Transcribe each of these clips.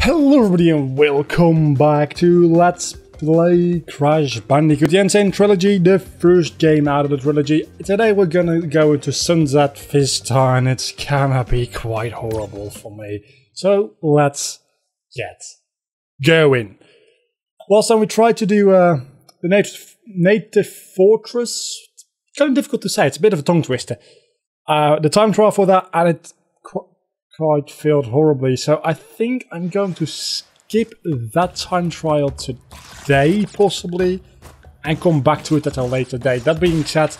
Hello everybody and welcome back to Let's Play Crash Bandicoot, the N.sane trilogy, the first game out of the trilogy. Today we're gonna go into Sunset Vista and it's gonna be quite horrible for me. So let's get going. Last time we tried to do the native fortress. It's kind of difficult to say, it's a bit of a tongue twister. The time trial for that, and it quite failed horribly, so I think I'm going to skip that time trial today, possibly, and come back to it at a later date. That being said,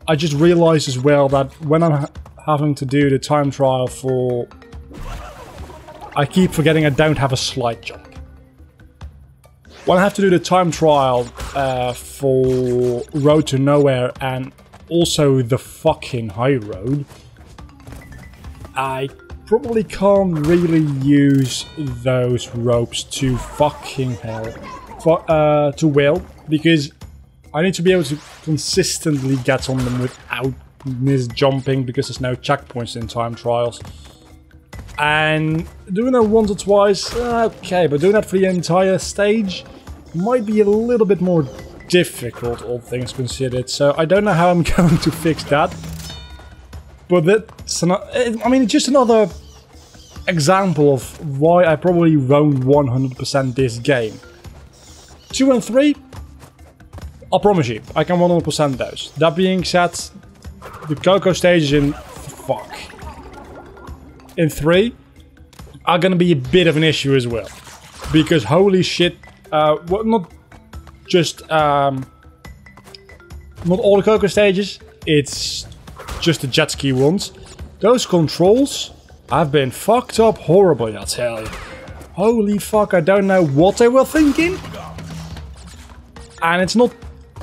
I just realized as well that when I'm having to do the time trial for... I keep forgetting I don't have a slide jump. When I have to do the time trial for Road to Nowhere and also the fucking high road, I probably can't really use those ropes to fucking hell to will, because I need to be able to consistently get on them without misjumping, because there's no checkpoints in time trials. And doing that once or twice, okay, but doing that for the entire stage might be a little bit more difficult, all things considered. So I don't know how I'm going to fix that. But that's not, I mean, it's just another example of why I probably won't 100% this game. 2 and 3, I'll promise you, I can 100% those. That being said, the Coco stages in 3 are gonna be a bit of an issue as well. Because holy shit, well, not just, not all the Coco stages, it's just the jet ski ones. Those controls have been fucked up horribly, I tell you. Holy fuck, I don't know what they were thinking. And it's not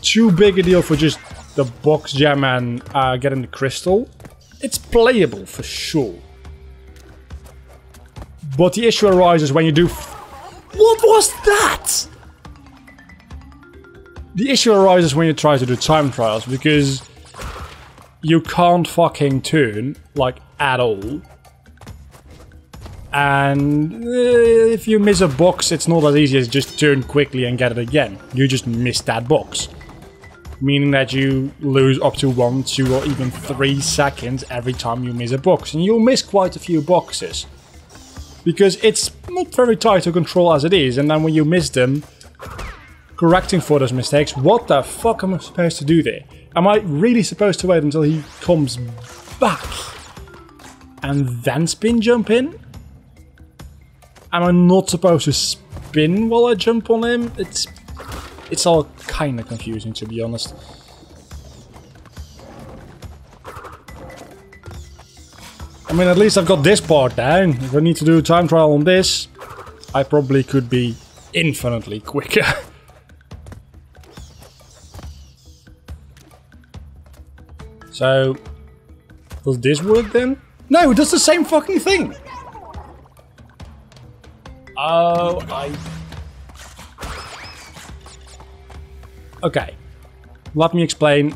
too big a deal for just the box jam and getting the crystal. It's playable for sure. But the issue arises when you do... What was that? The issue arises when you try to do time trials, because you can't fucking turn, like, at all. And if you miss a box, it's not as easy as just turn quickly and get it again. You just miss that box. Meaning that you lose up to 1, 2 or even 3 seconds every time you miss a box. And you'll miss quite a few boxes. Because it's not very tight to control as it is, and then when you miss them, correcting for those mistakes, what the fuck am I supposed to do there? Am I really supposed to wait until he comes back and then spin jump in? Am I not supposed to spin while I jump on him? It's all kind of confusing, to be honest. I mean, at least I've got this part down. If I need to do a time trial on this, I probably could be infinitely quicker. So, does this work then? No, it does the same fucking thing! Oh, okay, let me explain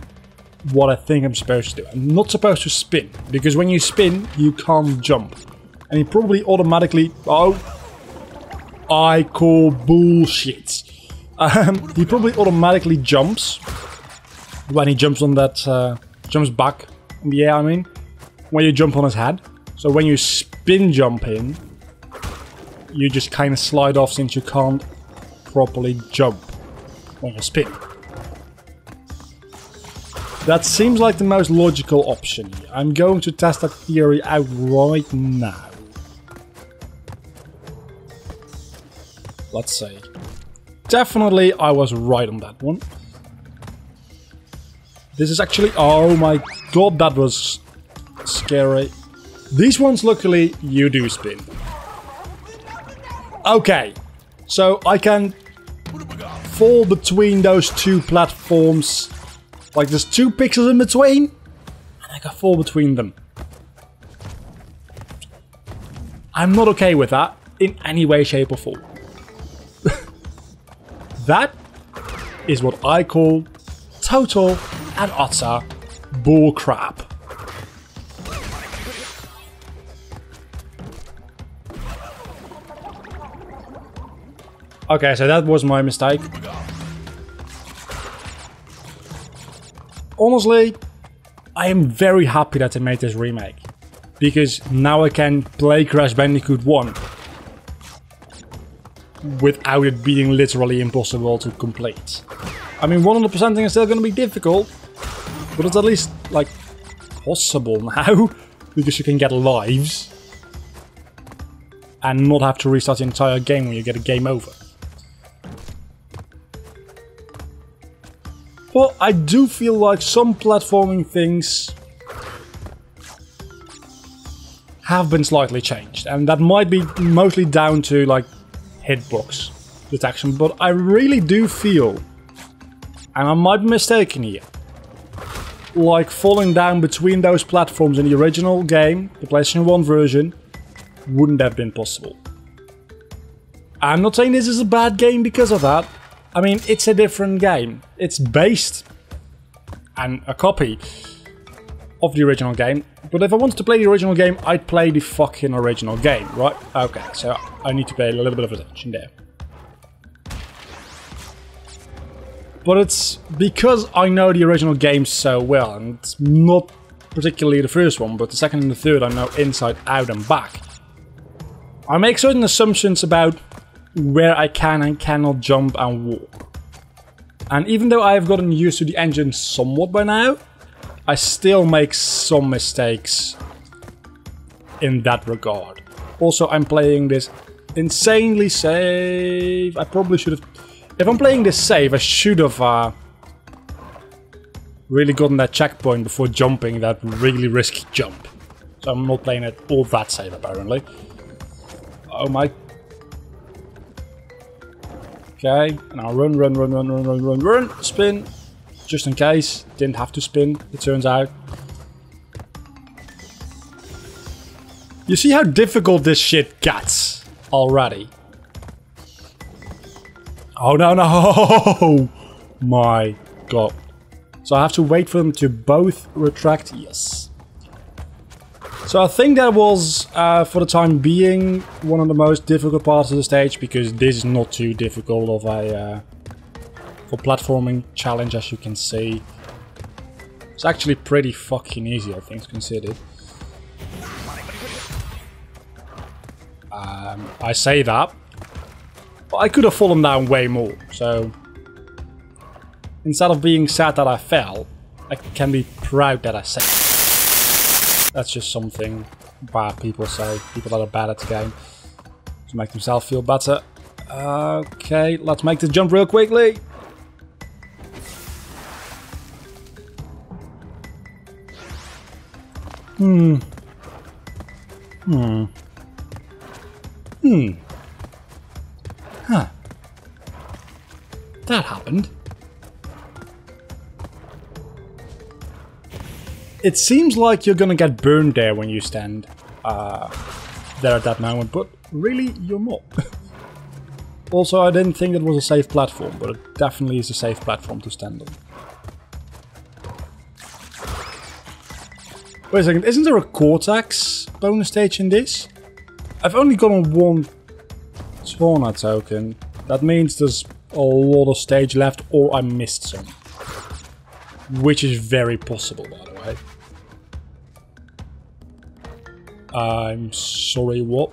what I think I'm supposed to do. I'm not supposed to spin, because when you spin, you can't jump. And he probably automatically... Oh, I call bullshit. He probably automatically jumps when he jumps on that... jumps back in the air, I mean, when you jump on his head. So when you spin jump in, you just kind of slide off, since you can't properly jump when you spin. That seems like the most logical option here. I'm going to test that theory out right now. Let's see. Definitely I was right on that one. This is actually... Oh my god, that was scary. These ones, luckily, you do spin. Okay, so I can fall between those two platforms. Like, there's 2 pixels in between, and I can fall between them. I'm not okay with that in any way, shape or form. That is what I call total and utter bullcrap. Okay, so that was my mistake. Honestly, I am very happy that they made this remake. Because now I can play Crash Bandicoot 1 without it being literally impossible to complete. I mean, 100%ing is still going to be difficult, but it's at least, like, possible now, because you can get lives and not have to restart the entire game when you get a game over. But I do feel like some platforming things have been slightly changed, and that might be mostly down to, like, hitbox detection, but I really do feel, and I might be mistaken here, like falling down between those platforms in the original game, the PlayStation 1 version, wouldn't have been possible. I'm not saying this is a bad game because of that. I mean, it's a different game. It's based and a copy of the original game, but if I wanted to play the original game, I'd play the fucking original game, right? Okay, so I need to pay a little bit of attention there. But it's because I know the original game so well, and it's not particularly the first one, but the second and the third I know inside out and back. I make certain assumptions about where I can and cannot jump and walk. And even though I have gotten used to the engine somewhat by now, I still make some mistakes in that regard. Also, I'm playing this insanely safe. I probably should have... If I'm playing this safe, I should have really gotten that checkpoint before jumping that really risky jump. So I'm not playing it all that safe, apparently. Oh my... Okay, now run, spin. Just in case, didn't have to spin, it turns out. You see how difficult this shit gets already? Oh no, my god. So I have to wait for them to both retract, yes. So I think that was, for the time being, one of the most difficult parts of the stage, because this is not too difficult of a for platforming challenge, as you can see. It's actually pretty fucking easy, all things considered. I say that, but I could have fallen down way more, so instead of being sad that I fell, I can be proud that I saved. That's just something bad people say, people that are bad at the game, to make themselves feel better. Okay, let's make this jump real quickly. Huh. That happened. It seems like you're gonna get burned there when you stand there at that moment, but really you're not. Also, I didn't think it was a safe platform, but it definitely is a safe platform to stand on. Wait a second, isn't there a Cortex bonus stage in this? I've only gotten one Torna token. That means there's a lot of stage left, or I missed some. Which is very possible, by the way. I'm sorry, what?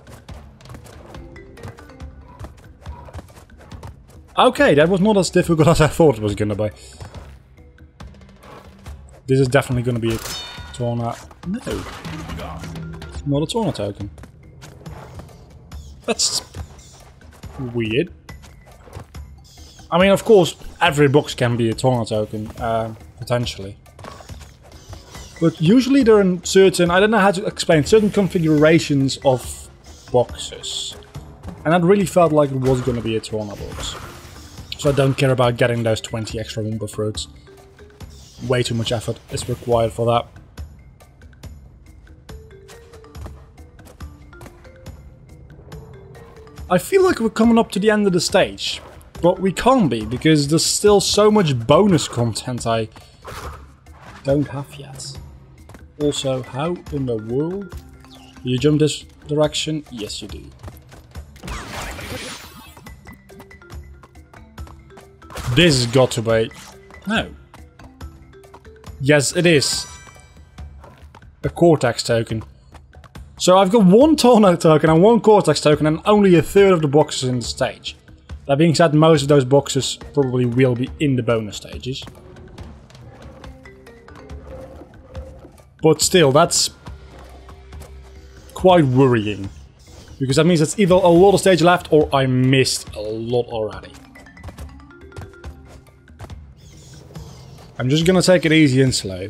Okay, that was not as difficult as I thought it was gonna be. This is definitely gonna be a Torna. No. Not a Torna token. That's weird. I mean, of course, every box can be a Torna token, potentially. But usually there are certain, I don't know how to explain, certain configurations of boxes. And that really felt like it was going to be a Torna box. So I don't care about getting those 20 extra Wumpa fruits. Way too much effort is required for that. I feel like we're coming up to the end of the stage, but we can't be, because there's still so much bonus content I don't have yet. Also, how in the world do you jump this direction? Yes, you do. This has got to be... No. Yes, it is. A Cortex token. So I've got one Tornado token and one Cortex token and only a third of the boxes in the stage. That being said, most of those boxes probably will be in the bonus stages. But still, that's quite worrying. Because that means it's either a lot of stage left or I missed a lot already. I'm just gonna take it easy and slow.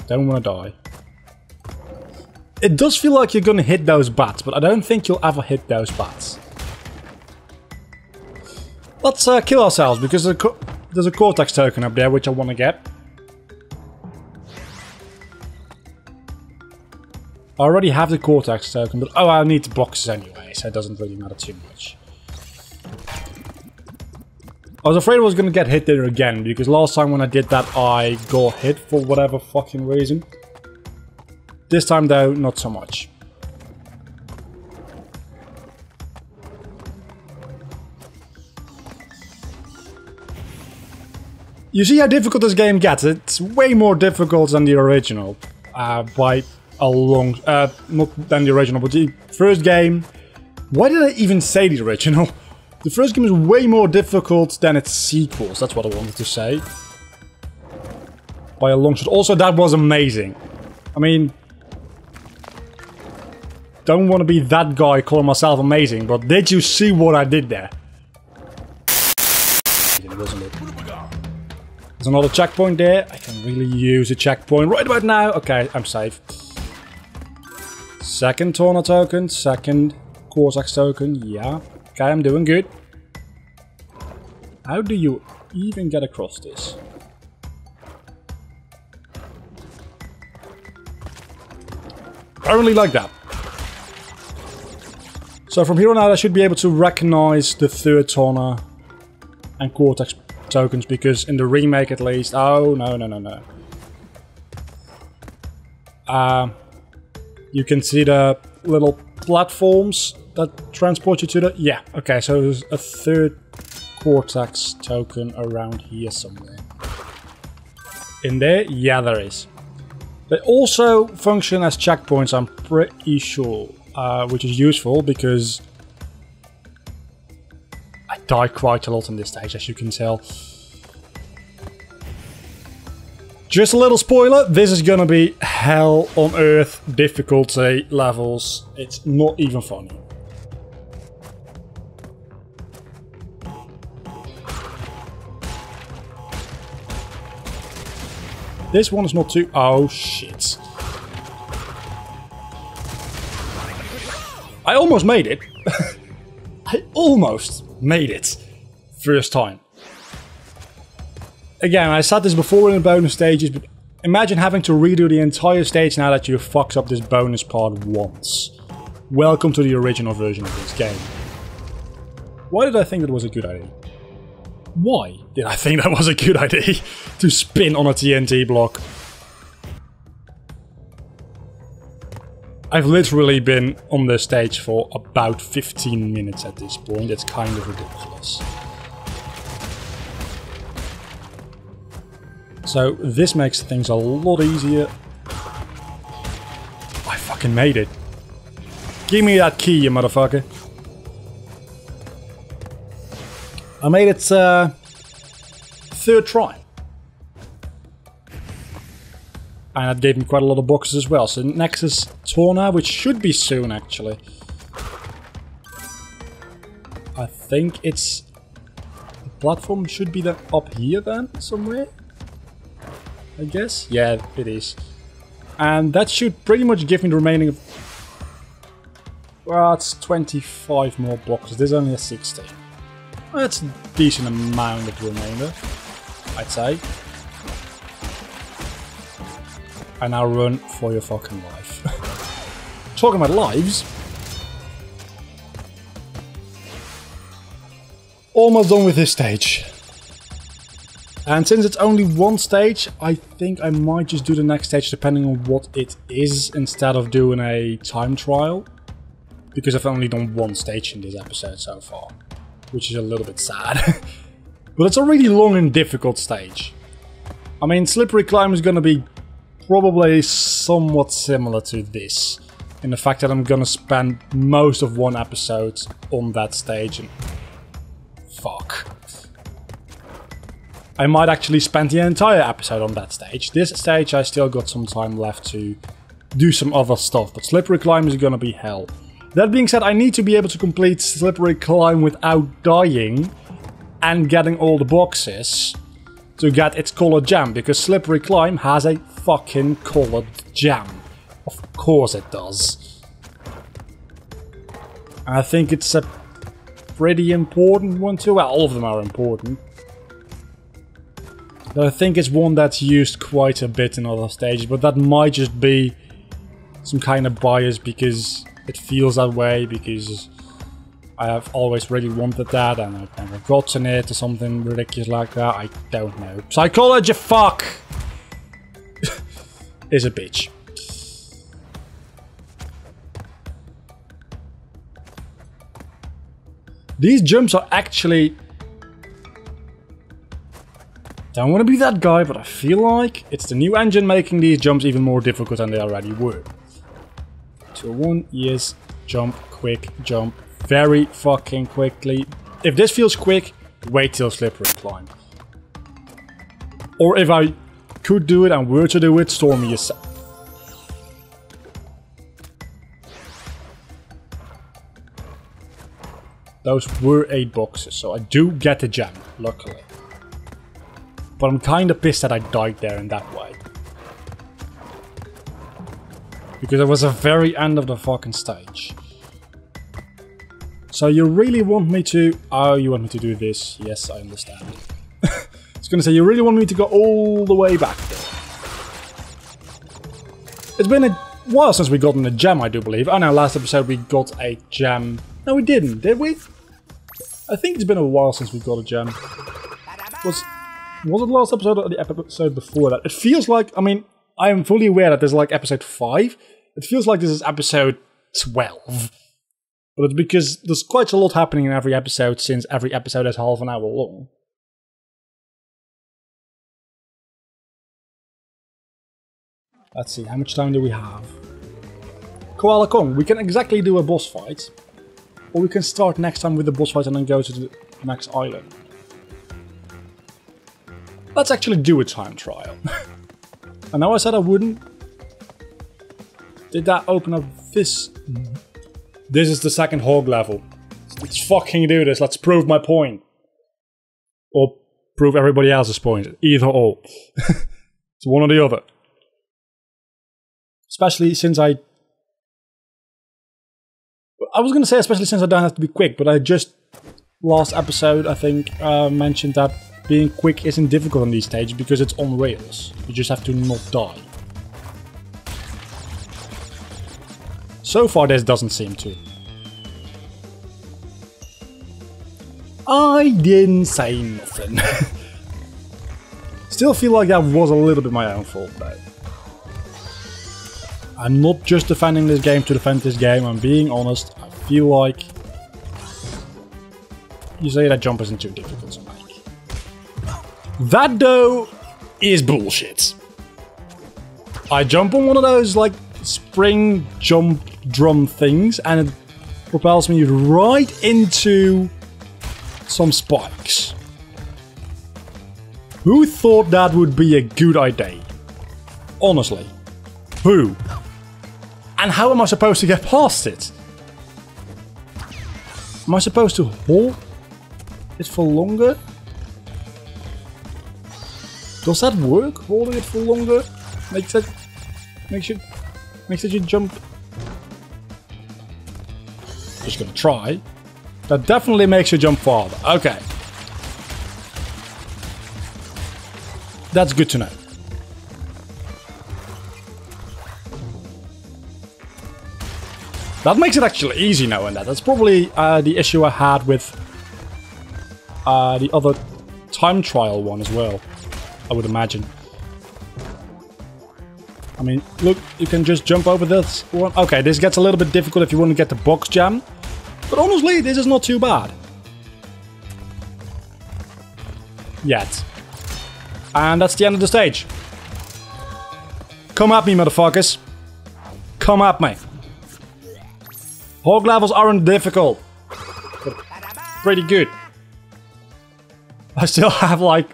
Don't wanna die. It does feel like you're gonna hit those bats, but I don't think you'll ever hit those bats. Let's kill ourselves, because there's a Cortex token up there which I want to get. I already have the Cortex token, but oh, I need the boxes anyway, so it doesn't really matter too much. I was afraid I was going to get hit there again, because last time when I did that I got hit for whatever fucking reason. This time though, not so much. You see how difficult this game gets? It's way more difficult than the original. By a long... not than the original, but the first game... Why did I even say the original? The first game is way more difficult than its sequels, that's what I wanted to say. By a long shot. Also, that was amazing. I mean... Don't want to be that guy calling myself amazing, but did you see what I did there? Wasn't it? There's another checkpoint there. I can really use a checkpoint right about now. Okay, I'm safe. Second Tornado token, second Cortex token. Yeah. Okay, I'm doing good. How do you even get across this? Apparently like that. So from here on out I should be able to recognize the third Tornado and Cortex tokens, because in the remake at least... Oh, no. You can see the little platforms that transport you to the... Yeah, okay, so there's a third Cortex token around here somewhere. In there? Yeah, there is. They also function as checkpoints, I'm pretty sure, which is useful because I die quite a lot in this stage, as you can tell. Just a little spoiler, this is gonna be hell on earth difficulty levels. It's not even funny. This one is not too... Oh, shit. I almost made it. I almost made it. First time. Again, I said this before in the bonus stages, but imagine having to redo the entire stage now that you fucked up this bonus part once. Welcome to the original version of this game. Why did I think that was a good idea? Why did I think that was a good idea? To spin on a TNT block. I've literally been on this stage for about 15 minutes at this point. It's kind of ridiculous. So this makes things a lot easier. I fucking made it. Give me that key, you motherfucker. I made it third try. And that gave me quite a lot of boxes as well. So next is Tornado, which should be soon actually. I think it's... The platform should be then up here then, somewhere? I guess? Yeah, it is. And that should pretty much give me the remaining of... Well, it's 25 more boxes. There's only a 16. That's a decent amount of remainder, I'd say. And now run for your fucking life. Talking about lives. Almost done with this stage. And since it's only one stage, I think I might just do the next stage depending on what it is instead of doing a time trial. Because I've only done one stage in this episode so far. Which is a little bit sad. But it's a really long and difficult stage. I mean, Slippery Climb is going to be probably somewhat similar to this. In the fact that I'm going to spend most of one episode on that stage. And fuck. I might actually spend the entire episode on that stage. This stage I still got some time left to do some other stuff. But Slippery Climb is going to be hell. That being said, I need to be able to complete Slippery Climb without dying. And getting all the boxes to get its colored gem, because Slippery Climb has a fucking colored gem. Of course it does. And I think it's a pretty important one too. Well, all of them are important. But I think it's one that's used quite a bit in other stages, but that might just be some kind of bias because it feels that way, because I have always really wanted that and I've never gotten it or something ridiculous like that. I don't know. Psychology fuck is a bitch. These jumps are actually... Don't want to be that guy, but I feel like it's the new engine making these jumps even more difficult than they already were. 2-1, yes, jump, quick, jump. Very fucking quickly. If this feels quick, wait till Slippery Climb. Or if I could do it and were to do it, Stormy yourself. Those were 8 boxes, so I do get the gem, luckily. But I'm kinda pissed that I died there in that way. Because it was the very end of the fucking stage. So you really want me to... Oh, you want me to do this. Yes, I understand. I was gonna say, you really want me to go all the way back there. It's been a while since we got a gem, I do believe. Oh no, last episode we got a gem. No, we didn't, did we? I think it's been a while since we got a gem. Was it the last episode or the episode before that? It feels like... I mean, I am fully aware that there's like episode 5. It feels like this is episode 12. But it's because there's quite a lot happening in every episode, since every episode is half an hour long. Let's see, how much time do we have? Koala Kong, we can exactly do a boss fight. Or we can start next time with the boss fight and then go to the next island. Let's actually do a time trial. I know I said I wouldn't. Did that open up this? This is the second hog level. Let's fucking do this. Let's prove my point. Or prove everybody else's point. Either or. It's one or the other. Especially since I was going to say especially since I don't have to be quick, but I just, last episode I think, mentioned that being quick isn't difficult on these stages because it's on rails. You just have to not die. So far this doesn't seem to. I didn't say nothing. Still feel like that was a little bit my own fault though. I'm not just defending this game to defend this game, I'm being honest. I feel like you say that jump isn't too difficult to make. That though is bullshit. I jump on one of those like spring jump drum things and it propels me right into some spikes. Who thought that would be a good idea? Honestly. Who? And how am I supposed to get past it? Am I supposed to hold it for longer? Does that work? Holding it for longer? Makes it you jump. Just gonna try. That definitely makes you jump farther. Okay. That's good to know. That makes it actually easy knowing that. That's probably the issue I had with the other time trial one as well, I would imagine. I mean, look, you can just jump over this one. Okay, this gets a little bit difficult if you want to get the box jam. But honestly, this is not too bad. yet. And that's the end of the stage. Come at me, motherfuckers. Come at me. Hog levels aren't difficult, but pretty good. I still have like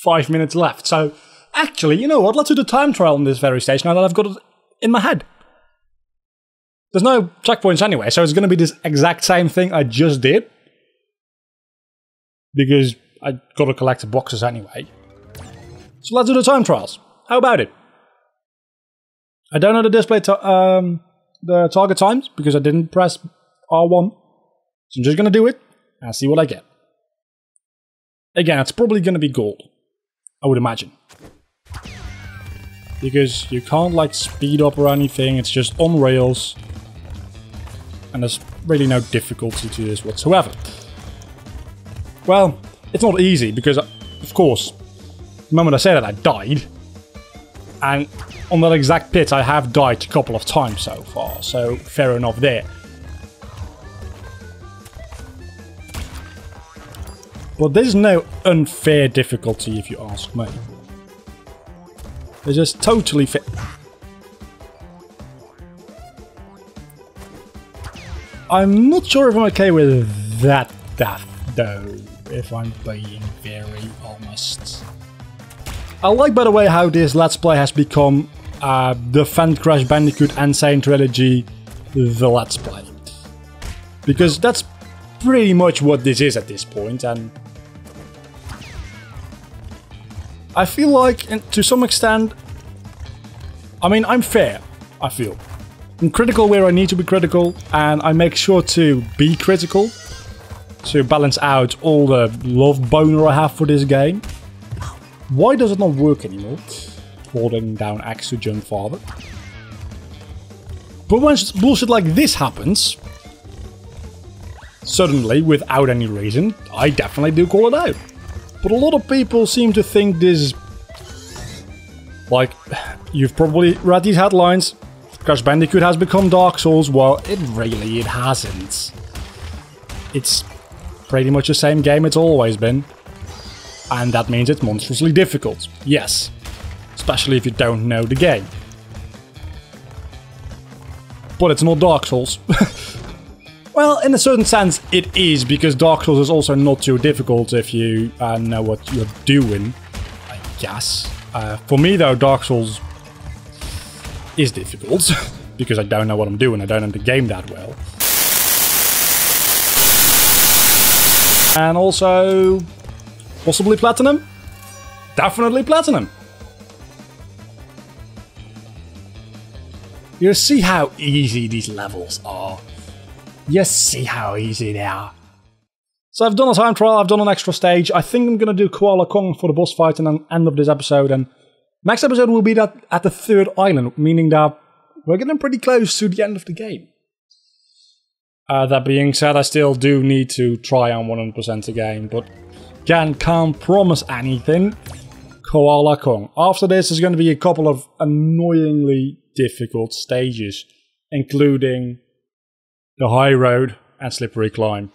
5 minutes left, so actually, you know what? Let's do the time trial on this very stage now that I've got it in my head. There's no checkpoints anyway, so it's going to be this exact same thing I just did. Because I got to collect the boxes anyway. So let's do the time trials. How about it? I don't know the display the target times because I didn't press R1. So I'm just going to do it and see what I get. Again, it's probably going to be gold, I would imagine. Because you can't like speed up or anything, it's just on rails. And there's really no difficulty to this whatsoever. Well, it's not easy because, of course, the moment I say that I died. And on that exact pit I have died a couple of times so far, so fair enough there. But there's no unfair difficulty if you ask me. It's just totally fair. I'm not sure if I'm okay with that death though, if I'm being very honest. I like, by the way, how this Let's Play has become the Crash Bandicoot N.sane trilogy, the Let's Play. Because that's pretty much what this is at this point, and I feel like, and to some extent, I mean, I'm fair, I feel. I'm critical where I need to be critical, and I make sure to be critical to balance out all the love boner I have for this game. Why does it not work anymore? Holding down X to jump farther. But when bullshit like this happens, suddenly, without any reason, I definitely do call it out. But a lot of people seem to think this... Like, you've probably read these headlines. Crash Bandicoot has become Dark Souls. Well, it hasn't. It's pretty much the same game it's always been. And that means it's monstrously difficult. Yes. Especially if you don't know the game. But it's not Dark Souls. Well, in a certain sense, it is, because Dark Souls is also not too difficult if you know what you're doing, I guess. For me, though, Dark Souls is difficult, because I don't know what I'm doing, I don't know the game that well. And also, possibly Platinum? Definitely Platinum! You see how easy these levels are. You see how easy they are. So I've done a time trial, I've done an extra stage. I think I'm going to do Koala Kong for the boss fight and then end of this episode. And next episode will be at the 3rd island, meaning that we're getting pretty close to the end of the game. That being said, I still do need to try on 100% the game, but again, can't promise anything. Koala Kong. After this, there's going to be a couple of annoyingly difficult stages, including the high road and slippery climb.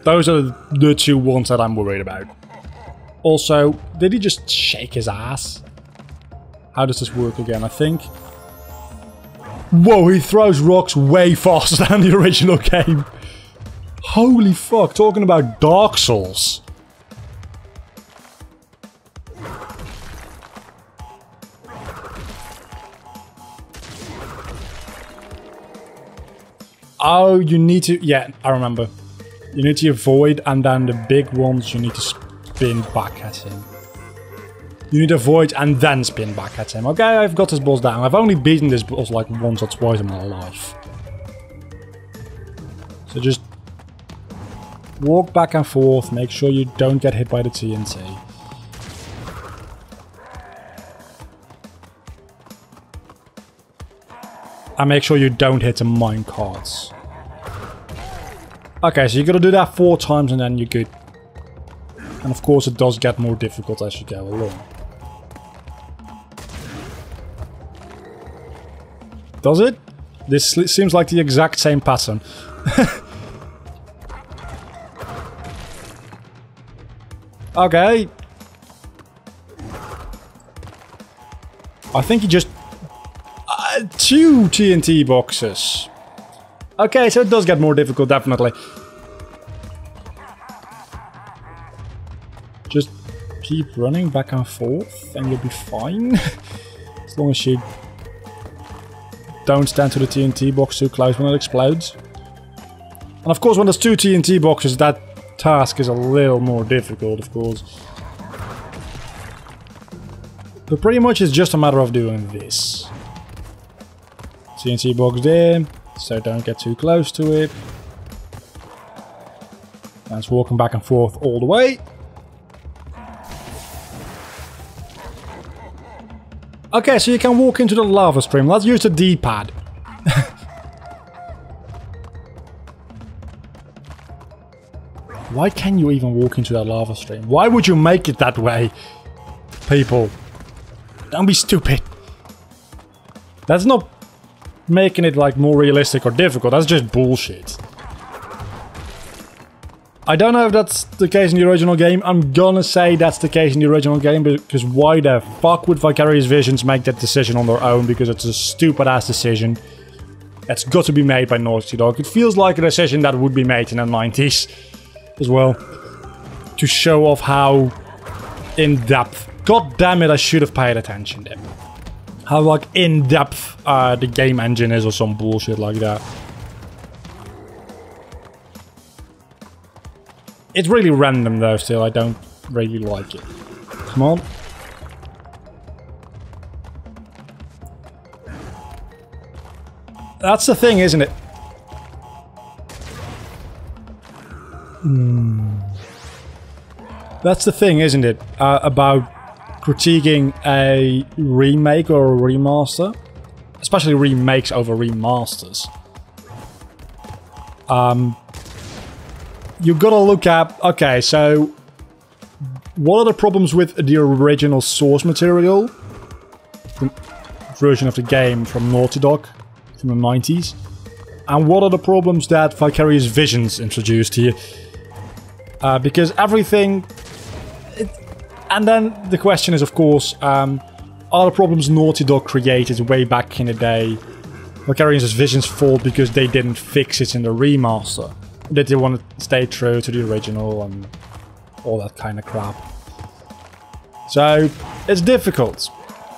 Those are the two ones that I'm worried about. Also, did he just shake his ass? How does this work again? I think... Whoa, he throws rocks way faster than the original game. Holy fuck, talking about Dark Souls. Oh, you need to... Yeah, I remember. You need to avoid, and then the big ones you need to spin back at him. You need to avoid and then spin back at him. Okay, I've got this boss down. I've only beaten this boss like once or twice in my life. So just walk back and forth, make sure you don't get hit by the TNT. And make sure you don't hit the mine carts. Okay, so you gotta do that 4 times and then you're good. And of course it does get more difficult as you go along. Does it? This seems like the exact same pattern. Okay. I think he just... 2 TNT boxes. Okay, so it does get more difficult, definitely. Just keep running back and forth and you'll be fine. As long as you don't stand to the TNT box too close when it explodes. And of course, when there's 2 TNT boxes, that task is a little more difficult, of course. But pretty much it's just a matter of doing this. TNT box there, so don't get too close to it. And it's walking back and forth all the way. Okay, so you can walk into the lava stream. Let's use the D-pad. Why can you even walk into that lava stream? Why would you make it that way? People. Don't be stupid. That's not making it like more realistic or difficult. That's just bullshit. I don't know if that's the case in the original game. I'm gonna say that's the case in the original game, because why the fuck would Vicarious Visions make that decision on their own? Because it's a stupid ass decision. That's got to be made by Naughty Dog. It feels like a decision that would be made in the 90s as well. To show off how in-depth... God damn it, I should have paid attention there. How like in-depth the game engine is or some bullshit like that. It's really random though still, I don't really like it. Come on. That's the thing, isn't it? That's the thing, isn't it? About critiquing a remake or a remaster. Especially remakes over remasters. You've got to look at... Okay, so... What are the problems with the original source material? The version of the game from Naughty Dog from the 90s. And what are the problems that Vicarious Visions introduced here? Because everything... And then the question is, of course, are the problems Naughty Dog created way back in the day Vicarious Visions' fault because they didn't fix it in the remaster? That they want to stay true to the original and all that kind of crap. So, it's difficult.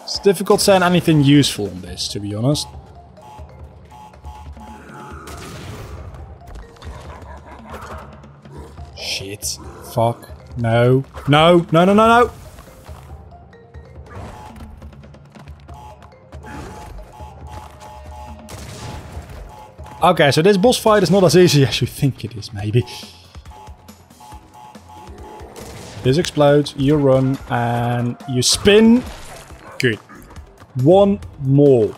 It's difficult saying anything useful on this, to be honest. Shit. Fuck. No. No. No, no, no, no! Okay, so this boss fight is not as easy as you think it is, maybe. This explodes, you run, and you spin. Good. One more.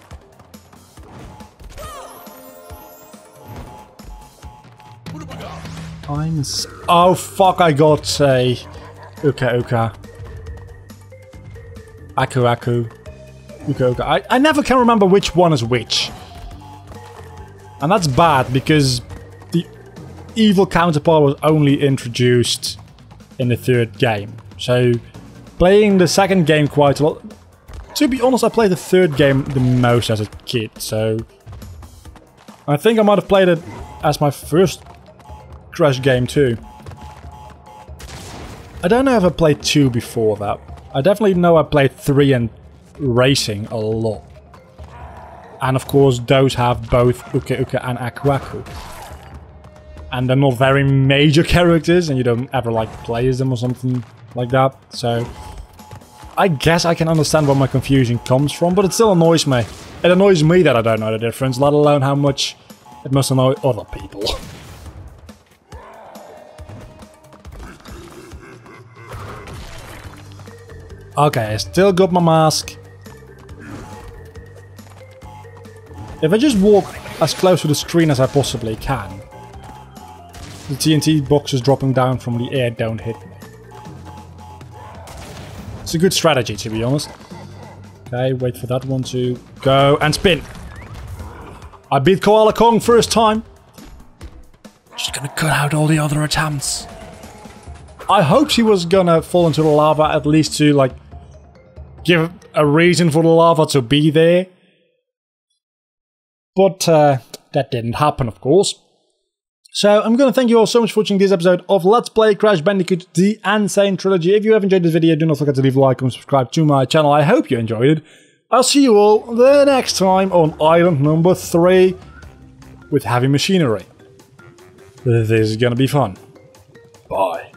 Oh fuck, I got a... Uka. Aku. Uka. I never can remember which one is which. And that's bad, because the evil counterpart was only introduced in the 3rd game. So, playing the 2nd game quite a lot... To be honest, I played the 3rd game the most as a kid, so... I think I might have played it as my first Crash game too. I don't know if I played 2 before that. I definitely know I played 3 and Racing a lot. And of course, those have both Uka and Aku. And they're not very major characters, and you don't ever like play as them or something like that. So, I guess I can understand where my confusion comes from, but it still annoys me. It annoys me that I don't know the difference, let alone how much it must annoy other people. Okay, I still got my mask. If I just walk as close to the screen as I possibly can, the TNT boxes dropping down from the air don't hit me. It's a good strategy, to be honest. Okay, wait for that one to go and spin. I beat Koala Kong first time. Just gonna cut out all the other attempts. I hoped he was gonna fall into the lava at least to, like, give a reason for the lava to be there. But that didn't happen, of course. So I'm going to thank you all so much for watching this episode of Let's Play Crash Bandicoot, the N.sane trilogy. If you have enjoyed this video, do not forget to leave a like and subscribe to my channel. I hope you enjoyed it. I'll see you all the next time on island number 3 with heavy machinery. This is going to be fun. Bye.